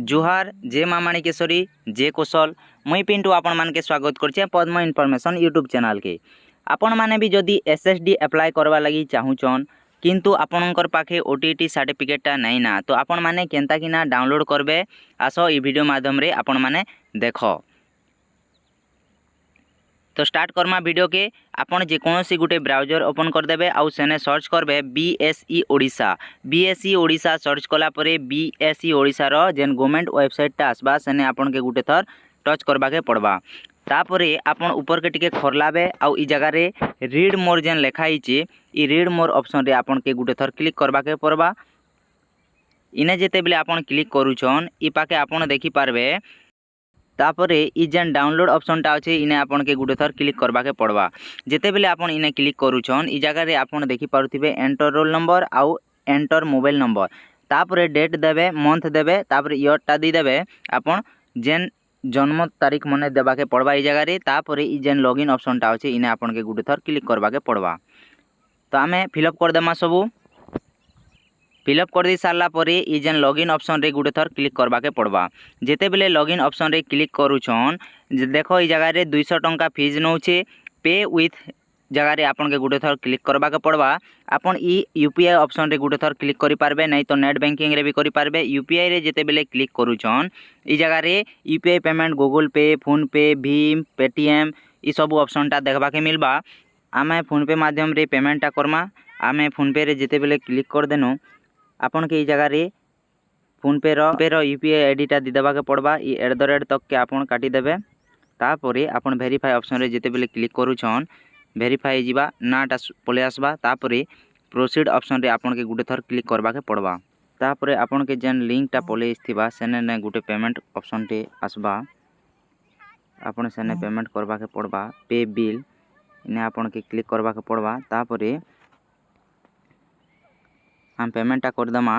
जुहार जे माँ माणिकेश्वरी जे कौशल मुई पिंटू आपण मानके स्वागत करछे पद्म इनफॉरमेशन यूट्यूब चैनल के। आपण माने भी जदि एसएसडी अप्लाई करवा लगी चाहूचन किंतु आपणकर पाखे ओटीटी सर्टिफिकेटा नहीं ना तो आपण माने केनता किना डाउनलोड करबे आसो ई वीडियो माध्यम रे आपण माने देखो। तो स्टार्ट करमा वीडियो के आपण जेकोसी गोटे ब्राउजर ओपन करदेबे आउ सेने सर्च करबे BSE Odisha. BSE Odisha search कला परे बीएसई ओडिशा रो जेन गवर्नमेंट वेबसाइट आसबा सेने आपण के गोटे थर टच करबा के पड़बा। तापरे आपण ऊपर के टिके खोरलाबे आउ ई जगह रे रीड मोर जेन लिखा हिचे ई रीड मोर ऑप्शन रे आपण के गोटे थर क्लिक करबा के पड़बा। इने जेते बेले आपण क्लिक करूछन ई पाके आपण देखि पारबे। तापरे ई जेन डाउनलोड ऑप्शनटा अच्छे इने आपन के गुटे थर क्लिक करबा के पड़बा। जेते बेले आपन इने क्लिक करूछन ई जगह रे आपन देखि पारुथिबे एंटर रोल नंबर आउ एंटर मोबाइल नंबर। तापरे डेट देबे मंथ देबे तापरे ईयर टा दी देबे आपन जेन जन्म तारीख मने देबा के पड़बा ई जगह रे। तापरे ई जेन लॉगिन ऑप्शनटा अच्छे इने आपन के गुटे थर क्लिक करबा के पड़बा। तो आमे फिलअप कर देमा सबू। फिलअप कर दी सारा पर ई जेन लॉगिन ऑप्शन रे गुटे थर क्लिक करबा के पड़बा। जेते बेले लॉगिन ऑप्शन रे क्लिक करूछन देखो ई जगह रे 200 टंका फीस नौचे पे विथ जगह रे आपन के गुटे थर क्लिक करबा के पड़बा। आपन ई यूपीआई ऑप्शन रे गुटे थर क्लिक करि पारबे नहीं तो नेट बैंकिंग रे भी करि पारबे। यूपीआई रे जेते बेले क्लिक करूछन ई जगह रे यूपीआई पेमेंट गूगल पे फोन पे भीम पेटीएम ई सब ऑप्शन टा देखबा के मिलबा। आमे फोन पे माध्यम रे पेमेंट टा करमा। आमे फोन पे रे जेते बेले क्लिक कर देनु आपन के ई जगह रे फोन पे रो यूपीआई आईडी टा दी देबा के पड़बा। ई @ तक के आपन काटी देबे। तापरे आपन वेरीफाई ऑप्शन रे जेते बेले क्लिक करूछन वेरीफाई जीवा नाटा पले आसबा। तापरे प्रोसीड ऑप्शन रे आपन के गुटे थर क्लिक करबा के पड़बा। तापरे आपन के जेन लिंक टा पले थिबा सेने ने गुटे पेमेंट ऑप्शन टे आसबा। आपन सेने पेमेंट करबा के पड़बा पे बिल इने आपन के क्लिक करबा के पड़बा। तापरे हम पेमेंटा कर दमा।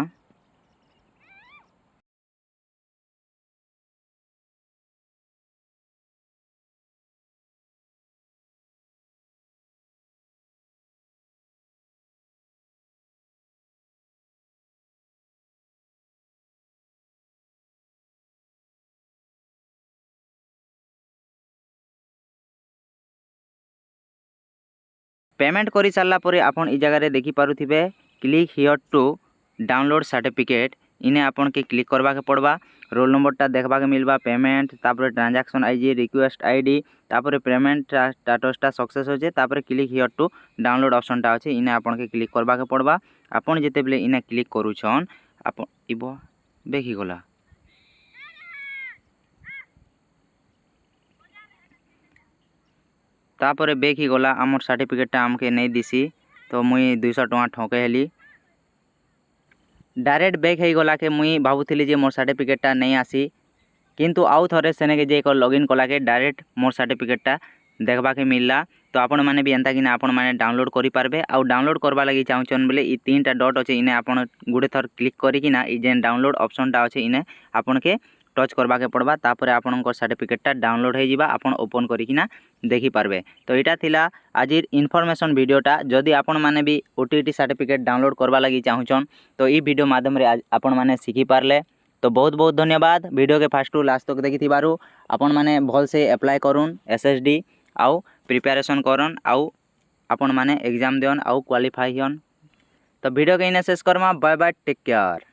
पेमेंट करी सारला परे आपन ई जगह रे देखि पारुथिबे click here to download certificate इने आपन के क्लिक करबा के पड़बा। रोल नंबर टा देखबा के मिलबा पेमेंट तापरे ट्रांजैक्शन आईडी रिक्वेस्ट आईडी तापरे पेमेंट स्टेटस टा सक्सेस होजे। तापरे click here to download option टा अछि इने आपन के क्लिक करबा के पड़बा। आपन जेते बेले इने क्लिक करूछन आपन इबो देखि गला। तापरे बेक ही गला आमर सर्टिफिकेटा आमके नहीं दिसी तो मुई 200 टଙ୍କା ठके हेली। डायरेक्ट बेक ही गला के मुई भाबुथिली जे मोर सर्टिफिकेटा नहीं आसी किंतु आउ थरे सेने के जे लॉगिन कला के डायरेक्ट मोर सर्टिफिकेटा देखबा के मिलला। तो आपण माने भी एंता किना आपण माने डाउनलोड करि पारबे। आउ डाउनलोड करबा लागि चाहउचन बेले ई 3टा डॉट अछि इने आपण गुडे थर क्लिक करि किना ई जेन डाउनलोड ऑप्शन टा अछि इने आपण के टच करबा के पड़बा। तापरे आपनकर सर्टिफिकेटा डाउनलोड हो जिबा आपण ओपन करि किना देखि पारबे। तो इटा थिला आजिर इनफॉरमेशन वीडियोटा। जदि आपण माने भी ओटीटी सर्टिफिकेट डाउनलोड करबा लागि चाहउचन तो ई वीडियो माध्यम रे आपण माने सिखि पारले। तो बहुत बहुत धन्यवाद वीडियो के फास्ट टू लास्ट तक देखि थिबारु। आपण माने भल से अप्लाई करूँ एसएसडी आउ प्रिपरेशन करन आउ आपण माने एग्जाम देन आउ क्वालिफाई हन। तो वीडियो के इने शेष करमा। Bye bye take care.